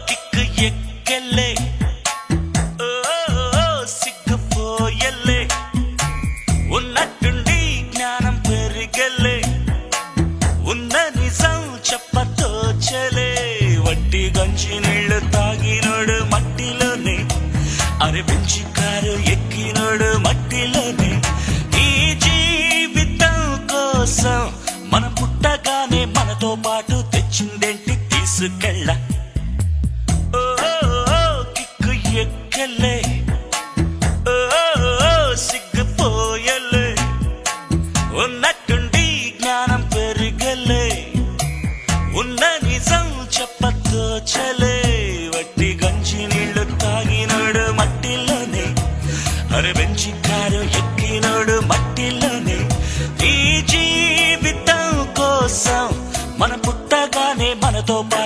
kick ఎక్కెళ్ళే సిగ్గుపోయల్లే ఉన్నట్టుండి జ్ఞానం పెరిగెళ్ళే ఉన్న నిజం చెప్పతోచలే వట్టి గంజి నీళ్లు తాగినోడు మట్టిలోనే అరే బెంచి కారు ఎక్కినోడు మట్టిలోనే ఈ జీవితం కోసం మనం పుట్టగానే మనతో పాటు తెచ్చిందేంటి తీసుకెళ్ళ కిక్కు ఎక్కలే సిగ్గుపోయలే ఉన్నట్టుండి జ్ఞానం పెరిగలే ఉన్న నిజం చెప్పతోచలే వట్టి గంజి నీళ్లు తాగినోడు మట్టిలోనే అరే బెంచి కారు ఎక్కినోడు మట్టిలోనే ఈ జీవితం కోసం మన పుట్టగానే మనతో పాటు